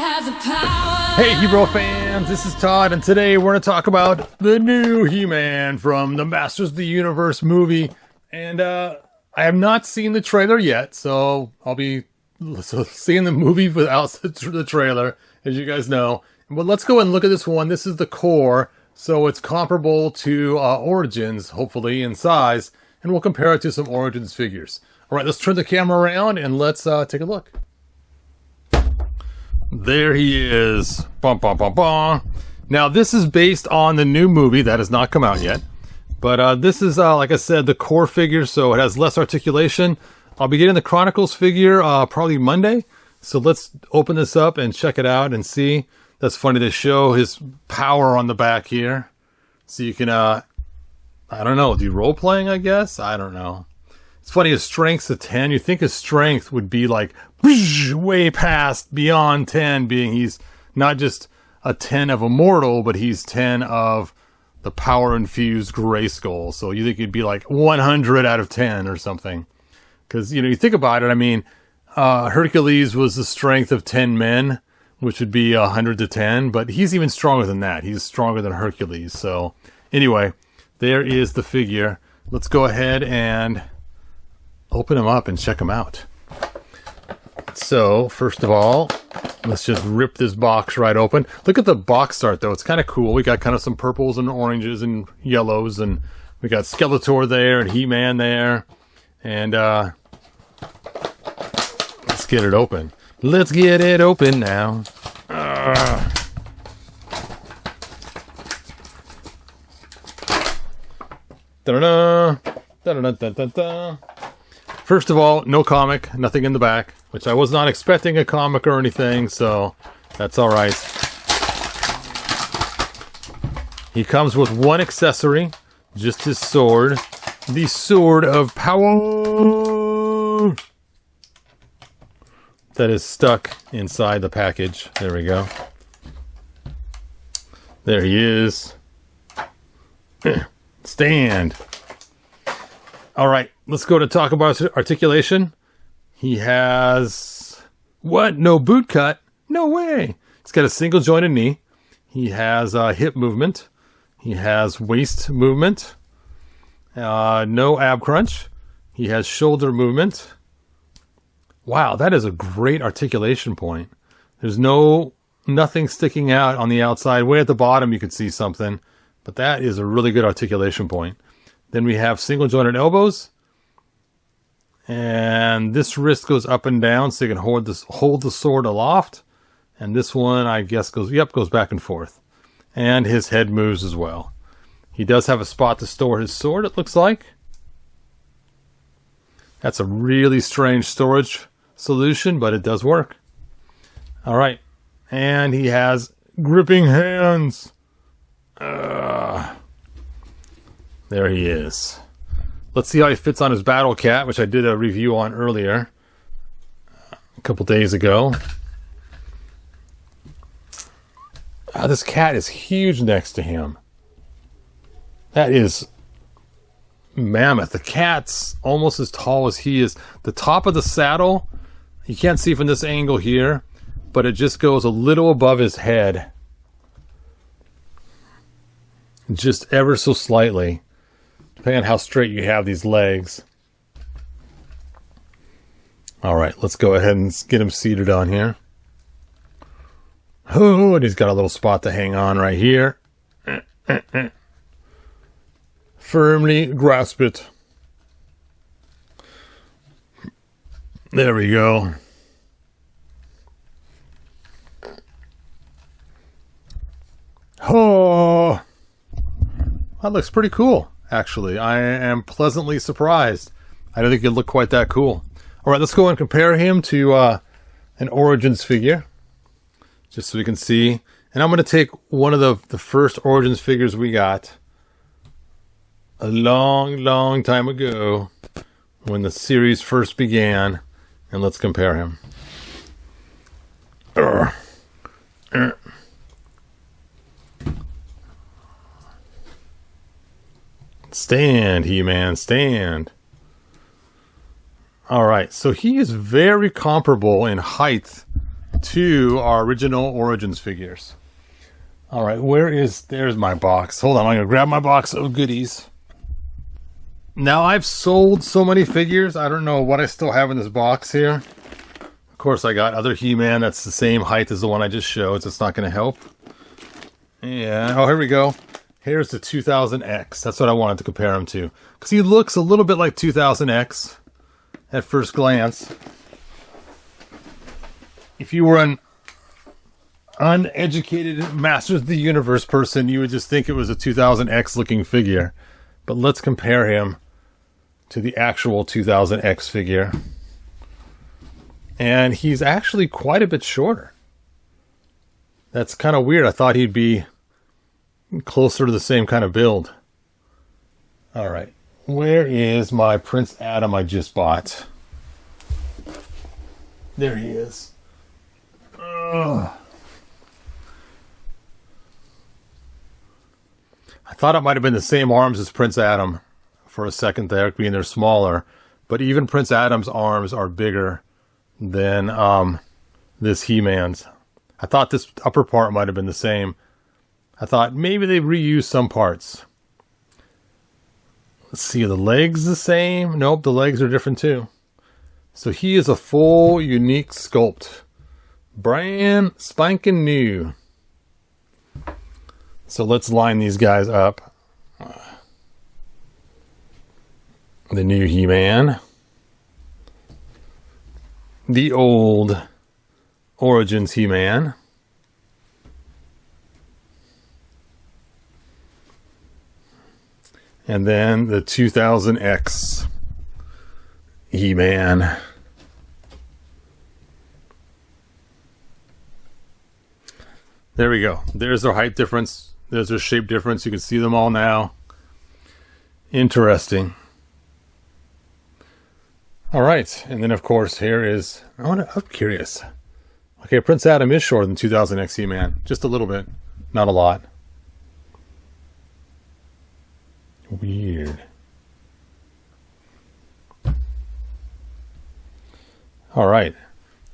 have the power. Hey Hero fans, this is Todd, and today we're going to talk about the new He-Man from the Masters of the Universe movie. And I have not seen the trailer yet, so I'll be seeing the movie without the trailer, as you guys know. But let's go and look at this one. This is the core, so it's comparable to Origins, hopefully, in size, and we'll compare it to some Origins figures. All right, let's turn the camera around and let's take a look. There he is. Bum, bum, bum, bum. Now, this is based on the new movie that has not come out yet. But this is, like I said, the core figure, so it has less articulation. I'll be getting the Chronicles figure probably Monday. So let's open this up and check it out and see. That's funny to show his power on the back here. So you can, I don't know, do role-playing, I guess? I don't know. It's funny, his strength's a 10. You think his strength would be like way past beyond 10, being he's not just a 10 of Immortal, but he's 10 of the power-infused Grayskull. So you think he'd be like 100 out of 10 or something. Because, you know, you think about it, I mean, Hercules was the strength of 10 men, which would be 100 to 10, but he's even stronger than that. He's stronger than Hercules. So anyway, there is the figure. Let's go ahead and open him up and check him out. So, first of all, let's just rip this box right open. Look at the box art, though. It's kind of cool. We got kind of some purples and oranges and yellows, and we got Skeletor there and He-Man there. And let's get it open. Let's get it open now. Da-da-da. Da-da-da-da-da-da. First of all, no comic, nothing in the back, which I was not expecting a comic or anything, so that's all right. He comes with one accessory, just his sword, the Sword of Power, that is stuck inside the package. There we go. There he is. Stand. All right, let's go to talk about articulation. He has... What? No boot cut? No way. He's got a single jointed knee. He has hip movement. He has waist movement. No ab crunch. He has shoulder movement. Wow, that is a great articulation point. There's nothing sticking out on the outside. Way at the bottom you can see something. But that is a really good articulation point. Then we have single jointed elbows. And this wrist goes up and down so you can hold the sword aloft. And this one, I guess, goes back and forth. And his head moves as well. He does have a spot to store his sword, it looks like. That's a really strange storage solution, but it does work. All right. And he has gripping hands. There he is. Let's see how he fits on his Battle Cat, which I did a review on earlier, a couple days ago. This cat is huge next to him. That is mammoth. The cat's almost as tall as he is. The top of the saddle, you can't see from this angle here, but it just goes a little above his head. Just ever so slightly. Depending on how straight you have these legs. All right, let's go ahead and get him seated on here. Oh, and he's got a little spot to hang on right here. Firmly grasp it. There we go. Oh, that looks pretty cool. Actually, I am pleasantly surprised. I don't think it'd look quite that cool. All right, let's go and compare him to an Origins figure, just so we can see. And I'm going to take one of the first Origins figures we got a long time ago when the series first began, and let's compare him. Stand, He-Man, stand. All right, so he is very comparable in height to our original Origins figures. All right, there's my box. Hold on, I'm gonna grab my box of goodies. Now, I've sold so many figures, I don't know what I still have in this box here. Of course, I got other He-Man that's the same height as the one I just showed, so it's not gonna help. Yeah, oh, here we go. Here's the 2000X. That's what I wanted to compare him to. Because he looks a little bit like 2000X at first glance. If you were an uneducated Masters of the Universe person, you would just think it was a 2000X looking figure. But let's compare him to the actual 2000X figure. And he's actually quite a bit shorter. That's kind of weird. I thought he'd be closer to the same kind of build. All right. Where is my Prince Adam I just bought? There he is. Ugh. I thought it might have been the same arms as Prince Adam for a second there, being they're smaller. But even Prince Adam's arms are bigger than this He-Man's. I thought this upper part might have been the same. I thought maybe they reused some parts. Let's see, are the legs the same? Nope, the legs are different too. So he is a full, unique sculpt. Brand spanking new. So let's line these guys up. The new He-Man. The old Origins He-Man. And then the 2000X He-Man. There we go. There's their height difference. There's their shape difference. You can see them all now. Interesting. All right. And then, of course, here is... I'm curious. Okay, Prince Adam is shorter than 2000X He-Man. Just a little bit. Not a lot. Weird. All right.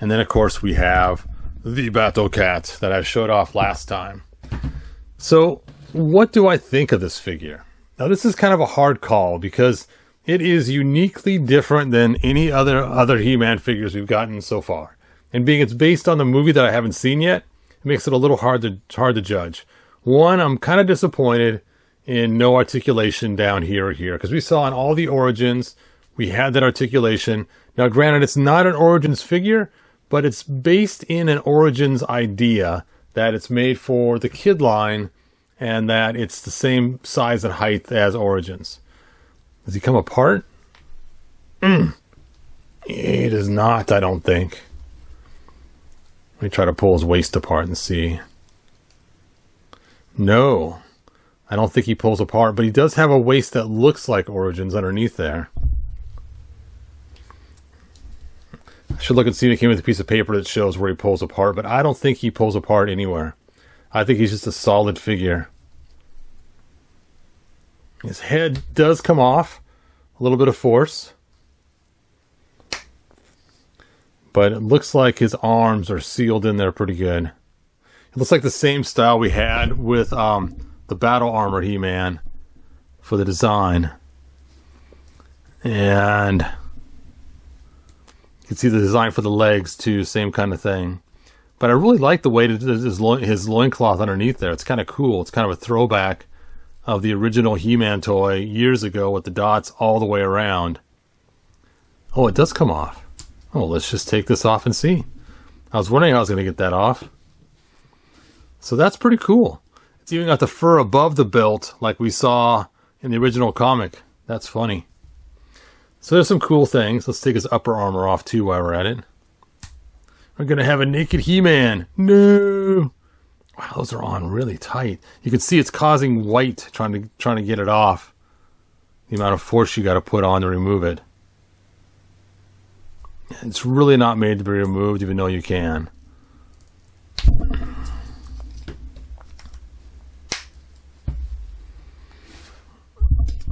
And then, of course, we have the Battle Cat that I showed off last time. So, what do I think of this figure? Now, this is kind of a hard call because it is uniquely different than any other He-Man figures we've gotten so far. And being it's based on the movie that I haven't seen yet, it makes it a little hard to judge. One, I'm kind of disappointed in no articulation down here or here, because we saw in all the Origins, we had that articulation. Now, granted, it's not an Origins figure, but it's based in an Origins idea that it's made for the kid line and that it's the same size and height as Origins. Does he come apart? It is not, I don't think. Let me try to pull his waist apart and see. No, I don't think he pulls apart, but he does have a waist that looks like Origins underneath there. I should look and see if he came with a piece of paper that shows where he pulls apart, but I don't think he pulls apart anywhere. I think he's just a solid figure. His head does come off, a little bit of force. But it looks like his arms are sealed in there pretty good. It looks like the same style we had with the Battle Armor He-Man for the design. And you can see the design for the legs too, same kind of thing. But I really like the way that his loincloth underneath there. It's kind of cool. It's kind of a throwback of the original He-Man toy years ago with the dots all the way around. Oh, it does come off. Oh, let's just take this off and see. I was wondering how I was going to get that off. So that's pretty cool. It's even got the fur above the belt like we saw in the original comic. That's funny. So there's some cool things. Let's take his upper armor off too while we're at it. We're going to have a naked He-Man. No! Wow, those are on really tight. You can see it's causing white trying to get it off. The amount of force you got to put on to remove it. It's really not made to be removed, even though you can.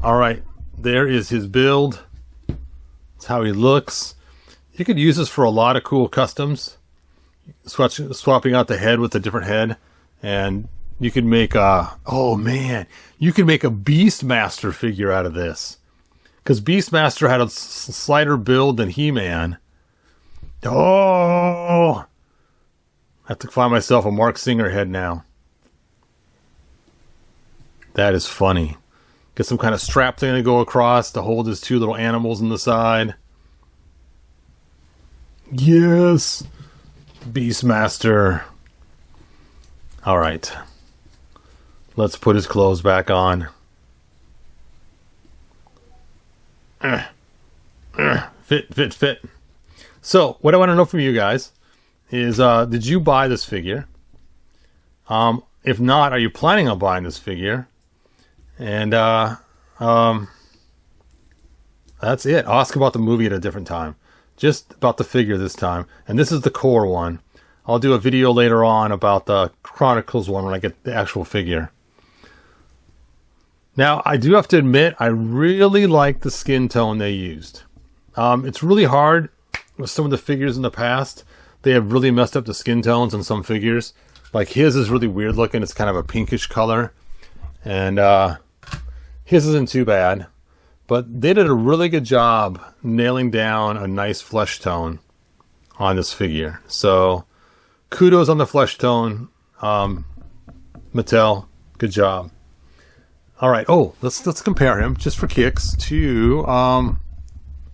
All right, there is his build. That's how he looks. You could use this for a lot of cool customs. swapping out the head with a different head, and you could make a, oh man, you could make a Beastmaster figure out of this. Because Beastmaster had a slighter build than He-Man. Oh! I have to find myself a Mark Singer head now. That is funny. Get some kind of strap thing to go across to hold his two little animals on the side. Yes! Beastmaster. Alright. Let's put his clothes back on. Fit. So, what I want to know from you guys is, did you buy this figure? If not, are you planning on buying this figure? And, that's it. I'll ask about the movie at a different time. Just about the figure this time. And this is the core one. I'll do a video later on about the Chronicles one when I get the actual figure. Now, I do have to admit, I really like the skin tone they used. It's really hard with some of the figures in the past. They have really messed up the skin tones on some figures. Like his is really weird looking. It's kind of a pinkish color. And his isn't too bad. But they did a really good job nailing down a nice flesh tone on this figure. So, kudos on the flesh tone. Mattel, good job. All right. Oh, let's compare him just for kicks to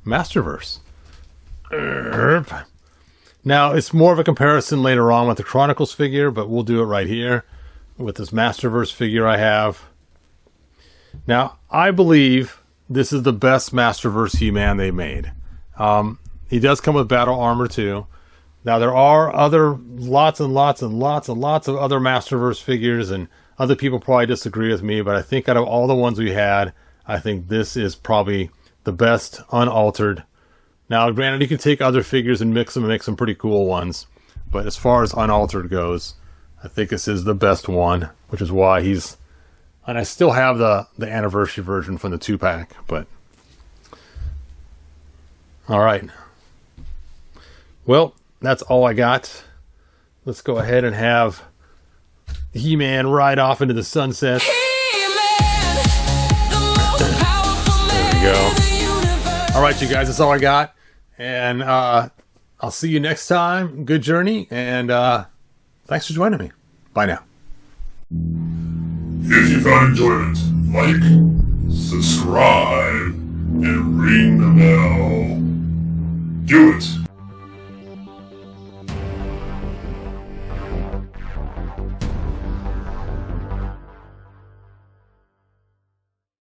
Masterverse. Now it's more of a comparison later on with the Chronicles figure, but we'll do it right here with this Masterverse figure I have. Now I believe this is the best Masterverse He-Man they made. He does come with battle armor too. Now there are lots of other Masterverse figures, and other people probably disagree with me, but I think out of all the ones we had, I think this is probably the best unaltered. Now, granted, you can take other figures and mix them and make some pretty cool ones, but as far as unaltered goes, I think this is the best one, which is why he's... And I still have the anniversary version from the 2-pack, but... Alright. Well, that's all I got. Let's go ahead and have He-Man ride off into the sunset. There we go. Alright, you guys, that's all I got. And I'll see you next time. Good journey, and thanks for joining me. Bye now. If you found enjoyment, like, subscribe, and ring the bell. Do it!